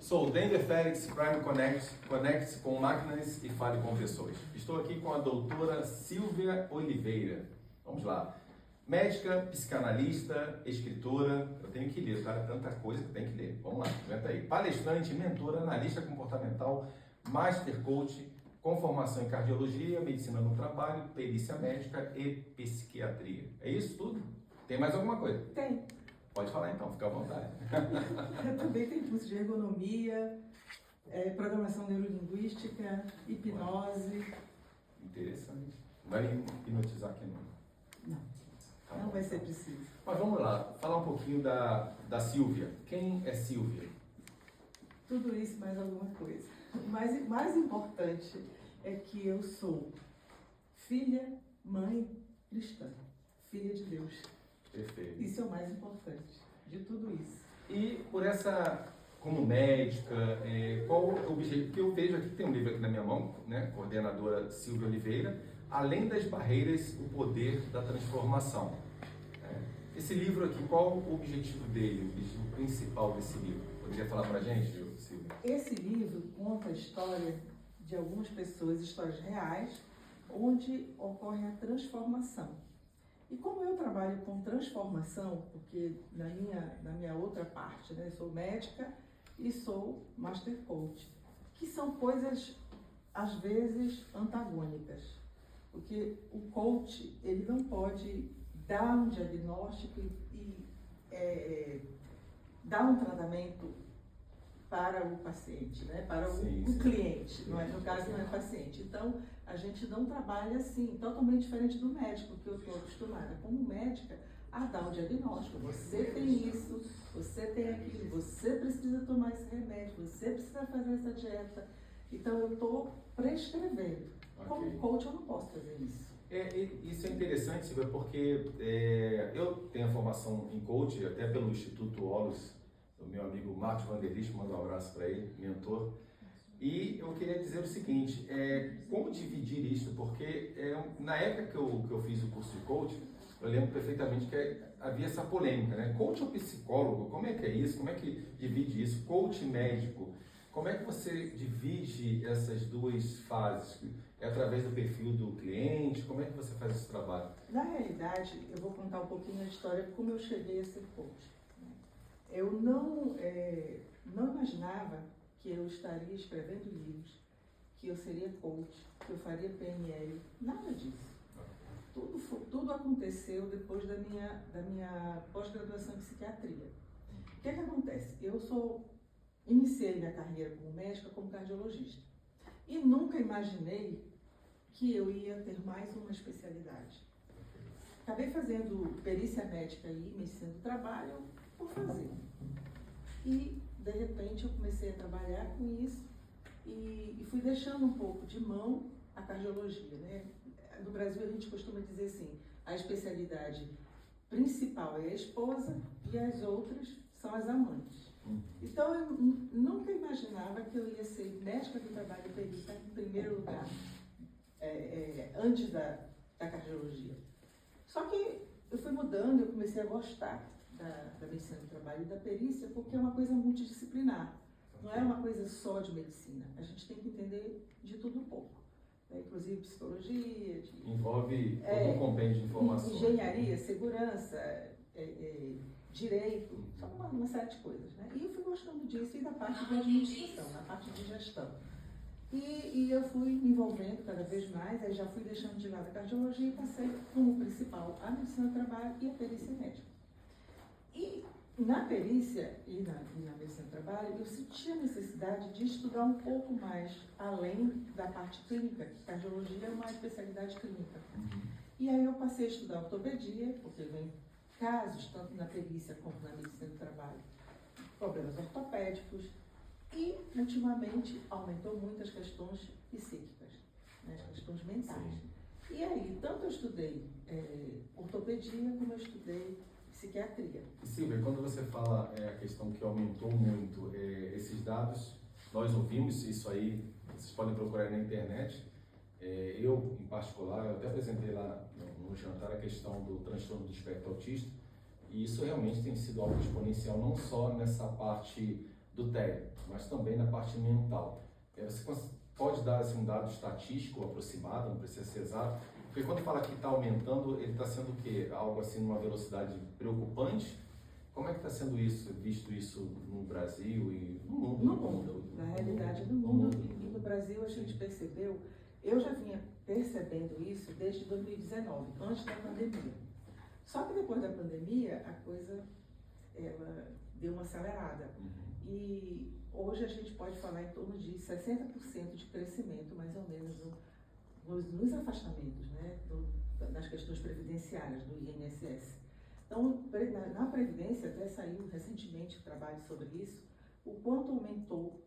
Sou o Denver Felix, Prime Connect com máquinas e fale com pessoas. Estou aqui com a doutora Silvia Oliveira. Vamos lá. Médica, psicanalista, escritora, eu tenho que ler, cara, tanta coisa que eu tenho que ler. Vamos lá, aguenta aí. Palestrante, mentora, analista comportamental, master coach, com formação em cardiologia, medicina no trabalho, perícia médica e psiquiatria. É isso tudo? Tem mais alguma coisa? Tem. Pode falar então, fica à vontade. Eu também tenho curso de ergonomia, programação neurolinguística, hipnose. Interessante. Não vai me hipnotizar aqui não. Não, Tá não bom, vai ser então. preciso. Mas vamos lá, falar um pouquinho da Silvia. Quem é Silvia? Tudo isso mais alguma coisa. O mais importante é que eu sou filha, mãe cristã, filha de Deus. Perfeito. Isso é o mais importante de tudo isso. E por essa, como médica, qual o objetivo? Que eu vejo aqui, tem um livro aqui na minha mão, né? Coordenadora Silvia Oliveira, Além das Barreiras, o Poder da Transformação. Esse livro aqui, qual o objetivo dele, o objetivo principal desse livro? Poderia falar pra gente, Silvia? Esse livro conta a história de algumas pessoas, histórias reais, onde ocorre a transformação. E como eu trabalho com transformação, porque na minha outra parte, né, sou médica e sou master coach, que são coisas, às vezes, antagônicas. Porque o coach, ele não pode dar um diagnóstico e dar um tratamento para o paciente, né? Para o cliente, não é? No caso não é paciente. Então, a gente não trabalha assim, totalmente diferente do médico, que eu estou acostumada. Como médica, a dar o diagnóstico. Você tem isso, você tem aquilo, você precisa tomar esse remédio, você precisa fazer essa dieta. Então, eu estou prescrevendo. Okay. Como coach, eu não posso fazer isso. Isso é interessante, Silvia, porque eu tenho a formação em coach, até pelo Instituto Olus, do meu amigo Marcos Vanderlist, mando um abraço para ele, mentor. E eu queria dizer o seguinte, como dividir isso, porque na época que eu fiz o curso de coach, eu lembro perfeitamente que havia essa polêmica, né? Coach ou psicólogo, como é que é isso? Como é que divide isso? Coach médico, como é que você divide essas duas fases? É através do perfil do cliente? Como é que você faz esse trabalho? Na realidade, eu vou contar um pouquinho a história de como eu cheguei a ser coach. Eu não imaginava que eu estaria escrevendo livros, que eu seria coach, que eu faria PNL, nada disso. Tudo aconteceu depois da minha pós-graduação em psiquiatria. O que acontece? Iniciei minha carreira como médica, como cardiologista. E nunca imaginei que eu ia ter mais uma especialidade. Acabei fazendo perícia médica e medicina do trabalho por fazer. E, de repente, eu comecei a trabalhar com isso e fui deixando um pouco de mão a cardiologia, né? No Brasil, a gente costuma dizer assim, a especialidade principal é a esposa e as outras são as amantes. Então, eu nunca imaginava que eu ia ser médica do trabalho e perita em primeiro lugar, antes da cardiologia. Só que eu fui mudando, eu comecei a gostar da medicina do trabalho e da perícia, porque é uma coisa multidisciplinar. Não é uma coisa só de medicina. A gente tem que entender de tudo um pouco. Inclusive psicologia. Envolve todo um compêndio de informações. Engenharia, segurança, direito, só uma série de coisas, né? E eu fui gostando disso e da parte de administração, na parte de gestão. E eu fui me envolvendo cada vez mais, aí já fui deixando de lado a cardiologia e passei como principal a medicina do trabalho e a perícia médica. E na perícia e na medicina do trabalho, eu senti a necessidade de estudar um pouco mais além da parte clínica, que cardiologia é uma especialidade clínica. E aí eu passei a estudar ortopedia, porque vem casos, tanto na perícia como na medicina do trabalho, problemas ortopédicos, e ultimamente aumentou muito as questões psíquicas, né, as questões mentais. Sim. E aí, tanto eu estudei ortopedia como eu estudei psiquiatria. E Silvia, quando você fala a questão que aumentou muito, esses dados, nós ouvimos isso aí, vocês podem procurar na internet. Eu, em particular, eu até apresentei lá no jantar a questão do transtorno do espectro autista, e isso realmente tem sido algo exponencial, não só nessa parte do TEA, mas também na parte mental. Você pode dar assim, um dado estatístico aproximado, não precisa ser exato, porque quando fala que está aumentando, ele está sendo o quê? Algo assim numa velocidade preocupante? Como é que está sendo isso, visto isso no Brasil e no mundo? No mundo, na realidade do mundo. E no Brasil a gente percebeu, eu já vinha percebendo isso desde 2019, antes da pandemia. Só que depois da pandemia a coisa ela deu uma acelerada. E hoje a gente pode falar em torno de 60% de crescimento, mais ou menos, nos afastamentos, né, nas questões previdenciárias do INSS. Então, na Previdência, até saiu recentemente um trabalho sobre isso, o quanto aumentou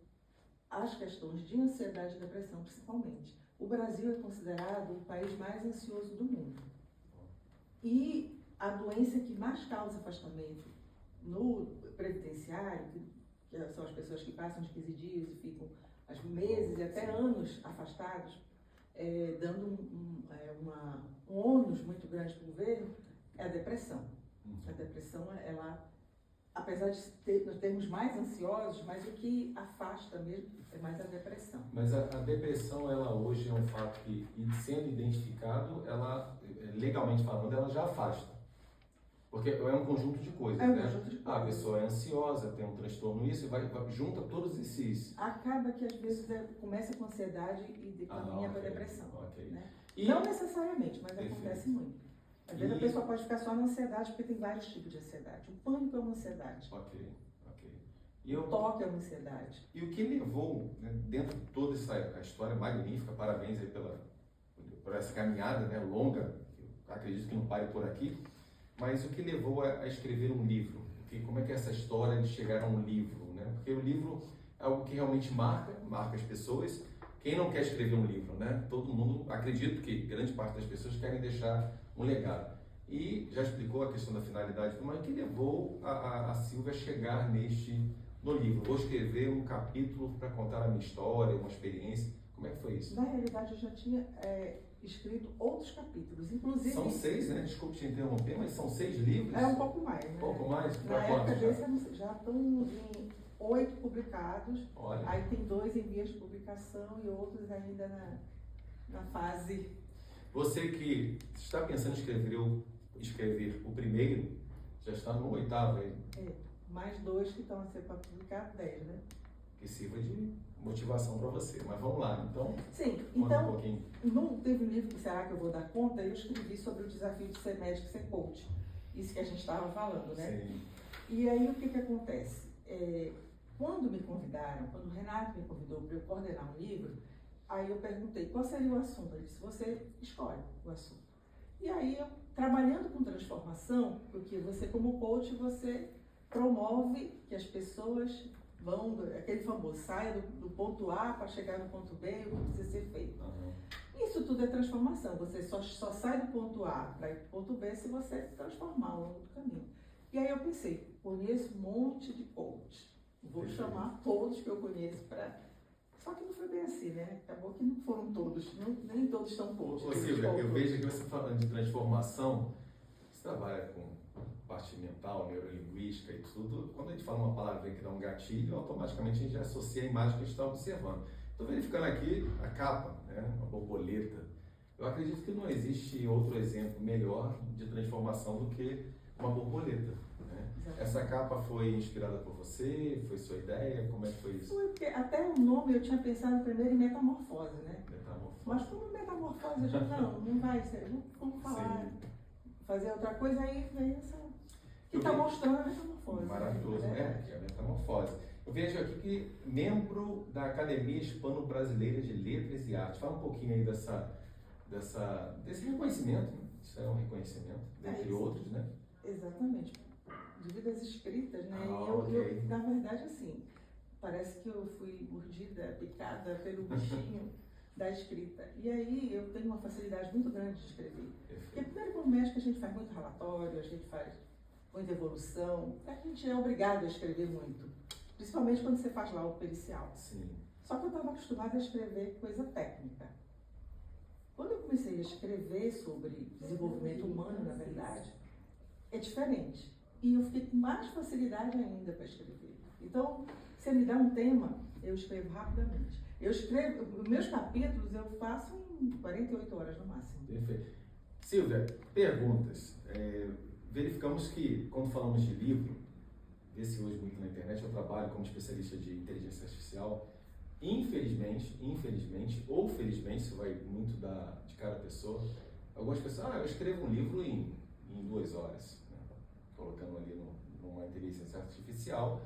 as questões de ansiedade e depressão, principalmente. O Brasil é considerado o país mais ansioso do mundo. E a doença que mais causa afastamento no previdenciário, que são as pessoas que passam de 15 dias e ficam meses e até anos afastados, dando um ônus muito grande para o governo, é a depressão. A depressão, ela, apesar de nós termos mais ansiosos, mas o que afasta mesmo é mais a depressão. Mas a depressão, ela hoje é um fato que, sendo identificado, ela, legalmente falando, ela já afasta. Porque é um conjunto de coisas, né? Conjunto de coisas. A pessoa é ansiosa, tem um transtorno, isso, e junta todos esses... Acaba que, às vezes, começa com ansiedade e caminha para a depressão. Okay. Né? Não necessariamente, mas Perfeito. Acontece muito. Às vezes a pessoa pode ficar só na ansiedade, porque tem vários tipos de ansiedade. O pânico é uma ansiedade. Ok. O toque é uma ansiedade. E o que levou, né, dentro de toda essa história magnífica, parabéns aí por essa caminhada, né, longa, acredito que não pare por aqui, mas o que levou a escrever um livro? Como é que é essa história de chegar a um livro? Né? Porque o livro é algo que realmente marca as pessoas. Quem não quer escrever um livro, né? Todo mundo, acredito que grande parte das pessoas querem deixar um legado. E já explicou a questão da finalidade, mas o que levou a Silvia a chegar no livro? Vou escrever um capítulo para contar a minha história, uma experiência. Como é que foi isso? Na realidade, eu já tinha escrito outros capítulos, inclusive... São 6, né? Desculpe te interromper, mas são 6 livros? É um pouco mais, né? Um pouco mais? Na época desse, já estão em 8 publicados. Olha. Aí tem 2 em vias de publicação e outros ainda na fase... Você que está pensando em escrever o primeiro, já está no 8º aí. Mais 2 que estão a ser para publicar, 10, né? Que sirva de motivação para você. Mas vamos lá, então. Sim, conta um pouquinho. Não teve um livro que será que eu vou dar conta? Eu escrevi sobre o desafio de ser médico e ser coach. Isso que a gente estava falando, né? Sim. E aí o que acontece? Quando me convidaram, quando o Renato me convidou para eu coordenar um livro, aí eu perguntei qual seria o assunto. Ele disse, você escolhe o assunto. E aí eu, trabalhando com transformação, porque você como coach, você promove que as pessoas vão, aquele famoso, saia do ponto A para chegar no ponto B, o que precisa ser feito. Isso tudo é transformação. Você só sai do ponto A para ir para o ponto B se você transformar ao longo do caminho. E aí eu pensei, conheço um monte de coach. Vou chamar todos que eu conheço para... Só que não foi bem assim, né? Acabou que não foram todos, nem todos são coach. Ô Silvia, eu vejo que você falando de transformação, você trabalha com parte mental, neurolinguística e tudo. Quando a gente fala uma palavra que dá um gatilho, automaticamente a gente associa a imagem que a gente está observando. Estou verificando aqui a capa, né? Uma borboleta. Eu acredito que não existe outro exemplo melhor de transformação do que uma borboleta. Né? Essa capa foi inspirada por você? Foi sua ideia? Como é que foi isso? Foi porque até o nome eu tinha pensado primeiro em metamorfose, né? Metamorfose. Mas como metamorfose, eu já não vai ser, vamos falar, fazer outra coisa, aí vem essa... Que está mostrando a metamorfose. Maravilhoso, né? Que é a metamorfose. Eu vejo aqui que membro da Academia Hispano-Brasileira de Letras e Artes. Fala um pouquinho aí desse reconhecimento. Isso é um reconhecimento, dentre outros, né? Exatamente. De vidas escritas, né? Okay. Eu, na verdade, assim, parece que eu fui mordida, picada pelo bichinho da escrita. E aí eu tenho uma facilidade muito grande de escrever. Porque primeiro, como médico, a gente faz muito relatório, a gente faz muita evolução, a gente é obrigado a escrever muito. Principalmente quando você faz lá o pericial. Sim. Só que eu estava acostumada a escrever coisa técnica. Quando eu comecei a escrever sobre desenvolvimento humano, na verdade, é diferente. E eu fiquei com mais facilidade ainda para escrever. Então, você me dá um tema, eu escrevo rapidamente. Eu escrevo, meus capítulos eu faço em 48 horas no máximo. Perfeito. Silvia, perguntas. Verificamos que, quando falamos de livro, vê-se hoje muito na internet, eu trabalho como especialista de inteligência artificial. Infelizmente, ou felizmente, isso vai muito de cada pessoa. Algumas pessoas, eu escrevo um livro em 2 horas, né? Colocando ali numa inteligência artificial.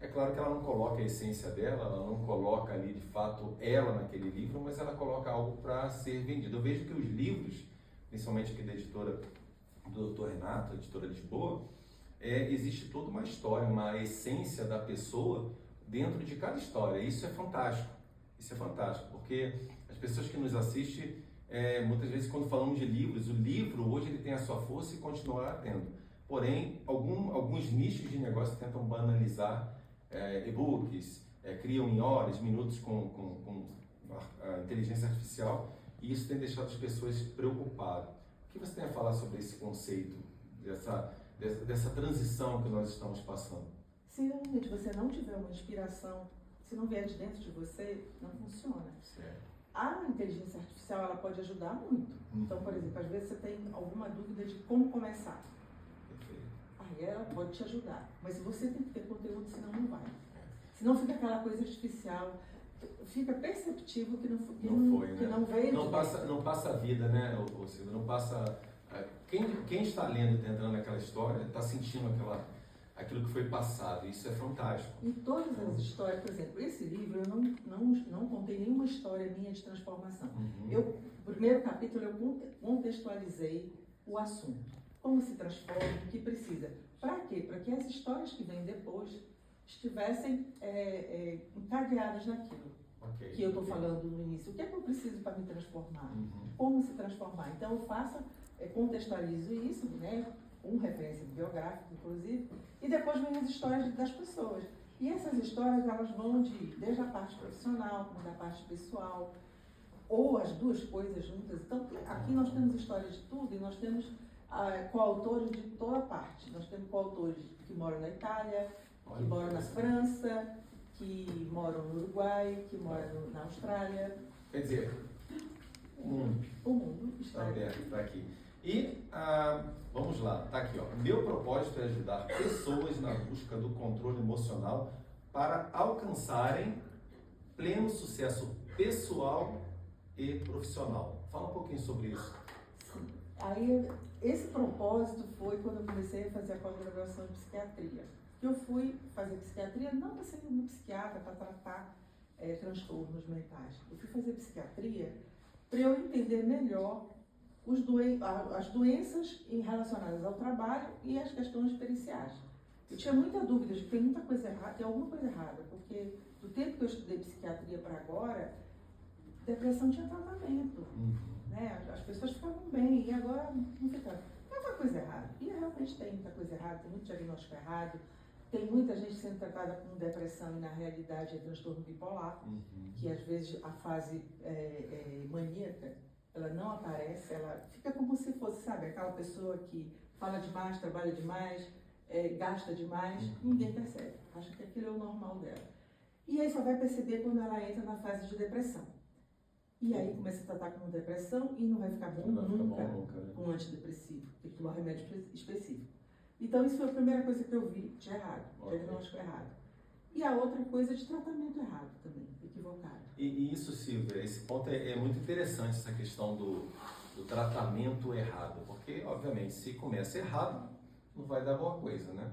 É claro que ela não coloca a essência dela, ela não coloca ali de fato ela naquele livro, mas ela coloca algo para ser vendido. Eu vejo que os livros, principalmente aqui da editora do Dr. Renato, editora Lisboa, existe toda uma história, uma essência da pessoa dentro de cada história. Isso é fantástico. Isso é fantástico, porque as pessoas que nos assistem, muitas vezes quando falamos de livros, o livro hoje ele tem a sua força e continuará tendo. Porém, alguns nichos de negócio tentam banalizar e-books, criam em horas, minutos com a inteligência artificial, e isso tem deixado as pessoas preocupadas. O que você tem a falar sobre esse conceito, dessa transição que nós estamos passando? Se realmente você não tiver uma inspiração, se não vier de dentro de você, não funciona. Certo. A inteligência artificial ela pode ajudar muito. Então, por exemplo, às vezes você tem alguma dúvida de como começar. Aí ela pode te ajudar. Mas você tem que ter conteúdo, senão não vai. Senão fica aquela coisa artificial, fica perceptível que não veio. Não passa a vida, né? Ou seja, não passa. Quem está lendo, está entrando naquela história, está sentindo aquilo que foi passado. Isso é fantástico. E todas as histórias, por exemplo, esse livro eu não contei nenhuma história minha de transformação. No primeiro capítulo eu contextualizei o assunto. Como se transforma, o que precisa. Para quê? Para que as histórias que vêm depois estivessem encadeadas naquilo que eu estou falando no início. O que é que eu preciso para me transformar? Como se transformar? Então eu contextualizo isso, né? Com referência biográfica, inclusive, e depois vem as histórias das pessoas. E essas histórias, elas vão desde a parte profissional, como da parte pessoal, ou as duas coisas juntas. Então, aqui nós temos histórias de tudo e nós temos coautores de toda parte. Nós temos coautores que moram na Itália, que moram na França, que moram no Uruguai, que moram na Austrália. Quer dizer, o mundo está aberto para aqui. E vamos lá, tá aqui, ó. Meu propósito é ajudar pessoas na busca do controle emocional para alcançarem pleno sucesso pessoal e profissional. Fala um pouquinho sobre isso. Sim. Aí, esse propósito foi quando eu comecei a fazer a pós-graduação em psiquiatria. Eu fui fazer psiquiatria não para ser um psiquiatra, para tratar transtornos mentais. Eu fui fazer psiquiatria para eu entender melhor as doenças relacionadas ao trabalho e as questões periciais. Eu tinha muita dúvida de que tem muita coisa errada, tem alguma coisa errada, porque do tempo que eu estudei psiquiatria para agora, depressão tinha tratamento, né? As pessoas ficavam bem e agora não ficavam. Tem alguma coisa errada. E realmente tem muita coisa errada, tem muito diagnóstico errado, tem muita gente sendo tratada com depressão e na realidade é transtorno bipolar, que às vezes a fase maníaca ela não aparece, ela fica como se fosse, sabe, aquela pessoa que fala demais, trabalha demais, gasta demais, ninguém percebe, acha que aquilo é o normal dela. E aí só vai perceber quando ela entra na fase de depressão. E aí começa a tratar com depressão e não vai ficar bom nunca com antidepressivo, tem que tomar remédio específico. Então isso foi a primeira coisa que eu vi de errado, diagnóstico errado. E a outra coisa de tratamento errado também, equivocado. E isso, Silvia, esse ponto é muito interessante, essa questão do tratamento errado, porque, obviamente, se começa errado, não vai dar boa coisa, né?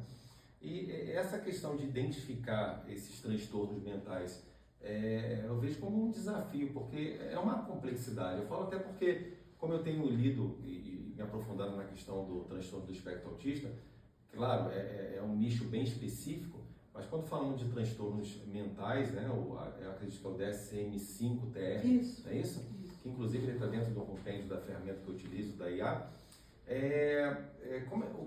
E essa questão de identificar esses transtornos mentais, eu vejo como um desafio, porque é uma complexidade. Eu falo até porque, como eu tenho lido e me aprofundado na questão do transtorno do espectro autista, claro, é um nicho bem específico, mas quando falamos de transtornos mentais, né, eu acredito que é o DSM-5-TR, isso. não é isso? Que inclusive ele está dentro do compêndio da ferramenta que eu utilizo, da IA.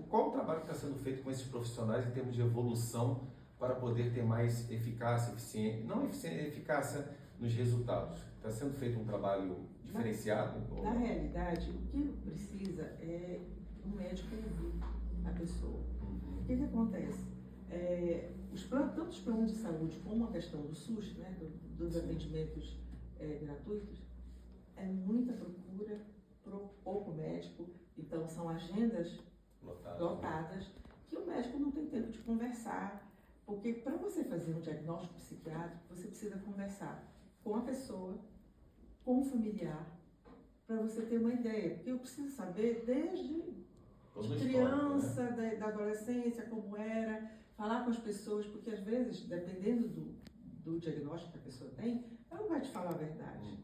Qual o trabalho que está sendo feito com esses profissionais em termos de evolução para poder ter mais eficácia, eficácia nos resultados? Está sendo feito um trabalho diferenciado? Na realidade, o que precisa é um médico ouvir a pessoa. O que acontece? tanto os planos de saúde como a questão do SUS, né, dos atendimentos gratuitos, é muita procura por pouco médico, então são agendas lotadas que o médico não tem tempo de conversar, porque para você fazer um diagnóstico psiquiátrico, você precisa conversar com a pessoa, com o familiar, para você ter uma ideia, porque eu preciso saber desde criança, né? da adolescência, como era, falar com as pessoas, porque às vezes, dependendo do diagnóstico que a pessoa tem, ela não vai te falar a verdade.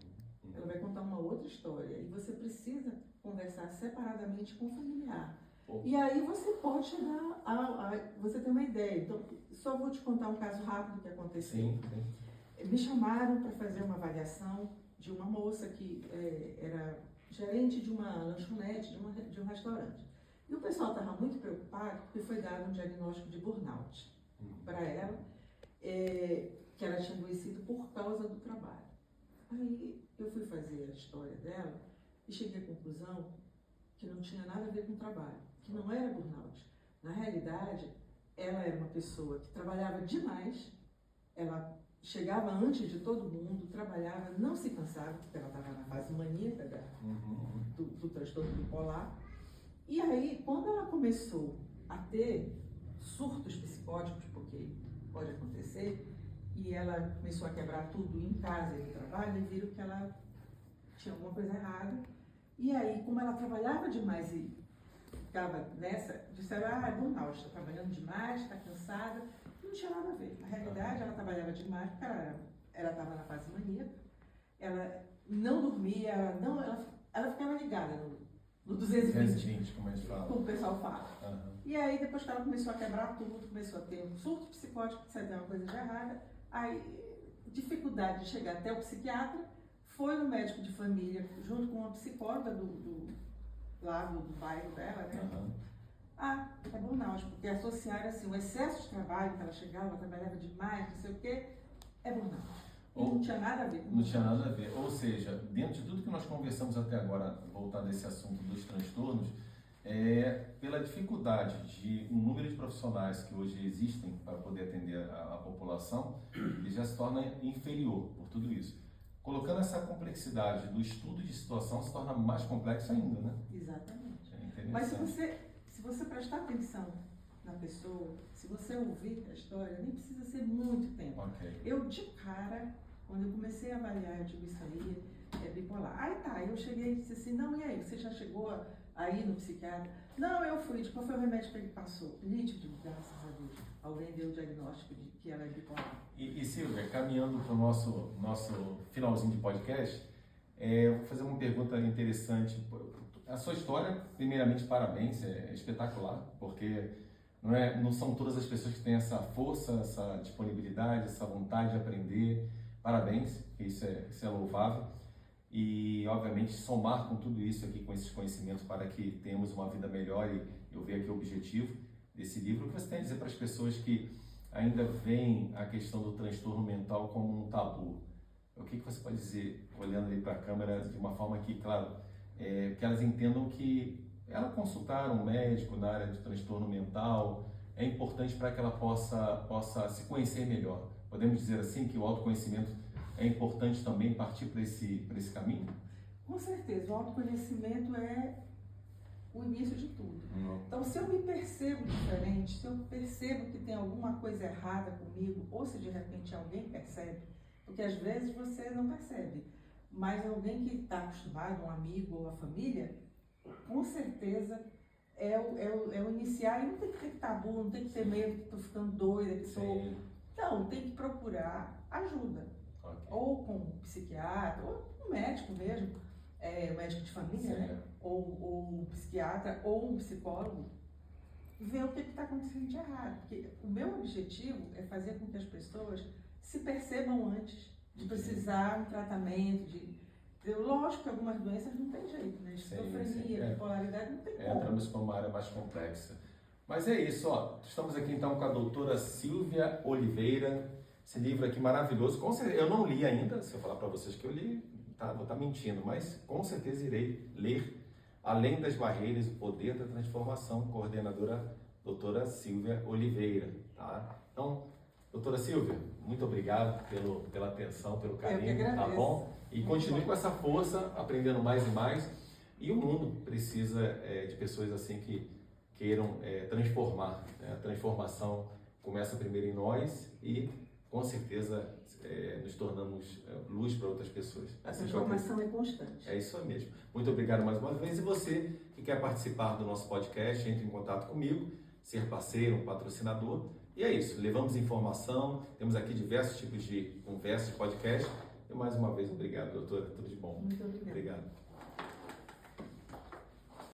Ela vai contar uma outra história e você precisa conversar separadamente com o familiar. E aí você pode chegar você ter uma ideia. Então, só vou te contar um caso rápido que aconteceu. Sim. Me chamaram para fazer uma avaliação de uma moça que era gerente de uma lanchonete, de um restaurante. E o pessoal estava muito preocupado porque foi dado um diagnóstico de burnout para ela, que ela tinha adoecido por causa do trabalho. Aí eu fui fazer a história dela e cheguei à conclusão que não tinha nada a ver com o trabalho, que não era burnout. Na realidade, ela era uma pessoa que trabalhava demais, ela chegava antes de todo mundo, trabalhava, não se cansava, porque ela estava na fase maníaca do transtorno bipolar. E aí, quando ela começou a ter surtos psicóticos, porque pode acontecer, e ela começou a quebrar tudo em casa e no trabalho, e viram que ela tinha alguma coisa errada. E aí, como ela trabalhava demais e ficava nessa, disseram, é burnout, está trabalhando demais, está cansada. Não tinha nada a ver. Na realidade, ela trabalhava demais, porque ela estava na fase maníaca, ela não dormia, ela ficava ligada no 220, como eles falam. Como o pessoal fala. E aí, depois que ela começou a quebrar tudo, começou a ter um surto psicótico, que saiu uma coisa de errada, aí, dificuldade de chegar até o psiquiatra, foi no médico de família, junto com uma psicóloga lá do bairro dela, né? É burnout, porque associaram assim, o excesso de trabalho, que ela chegava, ela trabalhava demais, não sei o quê, é burnout. Não tinha nada a ver com Não tinha nada a ver. Ou seja, dentro de tudo que nós conversamos até agora, voltado a esse assunto dos transtornos, pela dificuldade de um número de profissionais que hoje existem para poder atender a população, ele já se torna inferior por tudo isso. Colocando essa complexidade do estudo de situação, se torna mais complexo ainda, né? Exatamente. Mas se você prestar atenção na pessoa, se você ouvir a história, nem precisa ser muito tempo. Eu, de cara, quando eu comecei a avaliar, eu digo, isso aí é bipolar. Aí tá, eu cheguei e disse assim, não, e aí, você já chegou aí no psiquiatra? Não, eu fui, qual foi o remédio que ele passou? Nítido, graças a Deus. Alguém deu o diagnóstico de que ela é bipolar. E Silvia, caminhando para o nosso finalzinho de podcast, vou fazer uma pergunta interessante. A sua história, primeiramente, parabéns, é espetacular, porque não são todas as pessoas que têm essa força, essa disponibilidade, essa vontade de aprender. Parabéns, isso é louvável. E, obviamente, somar com tudo isso aqui, com esses conhecimentos, para que tenhamos uma vida melhor. E eu vejo aqui o objetivo desse livro. O que você tem a dizer para as pessoas que ainda veem a questão do transtorno mental como um tabu? O que você pode dizer, olhando ali para a câmera, de uma forma que, claro, que elas entendam que ela consultar um médico na área de transtorno mental é importante para que ela possa se conhecer melhor. Podemos dizer assim que o autoconhecimento é importante também partir para esse caminho? Com certeza, o autoconhecimento é o início de tudo. Então, se eu me percebo diferente, se eu percebo que tem alguma coisa errada comigo, ou se de repente alguém percebe, porque às vezes você não percebe, mas alguém que está acostumado, um amigo ou a família, com certeza é o iniciar, e não tem que ter tabu, não tem que ter medo que estou ficando doida, que estou... Não, tem que procurar ajuda. Ou com um psiquiatra, ou um médico mesmo, um médico de família, né? Ou um psiquiatra, ou um psicólogo, ver o que está acontecendo de errado. Porque o meu objetivo é fazer com que as pessoas se percebam antes de precisar um tratamento, lógico que algumas doenças não tem jeito, né? Esquizofrenia, bipolaridade, não tem como. Entramos para uma área mais complexa. Mas é isso, ó. Estamos aqui então com a doutora Silvia Oliveira. Esse livro aqui maravilhoso. Com certeza, eu não li ainda, se eu falar para vocês que eu li, vou estar mentindo, mas com certeza irei ler Além das Barreiras, o Poder da Transformação, coordenadora doutora Silvia Oliveira. Tá? Então, Doutora Silvia, muito obrigado pela atenção, pelo carinho, Eu que tá agradeço. bom? E continue com essa força, aprendendo mais e mais. E o mundo precisa de pessoas assim que queiram transformar, né? A transformação começa primeiro em nós e, com certeza, nos tornamos luz para outras pessoas. A transformação é constante. É isso mesmo. Muito obrigado mais uma vez. E você que quer participar do nosso podcast, entre em contato comigo, ser parceiro, um patrocinador. E é isso, levamos informação, temos aqui diversos tipos de conversas, podcast. E mais uma vez, obrigado, doutora. Tudo de bom. Muito obrigada. Obrigado.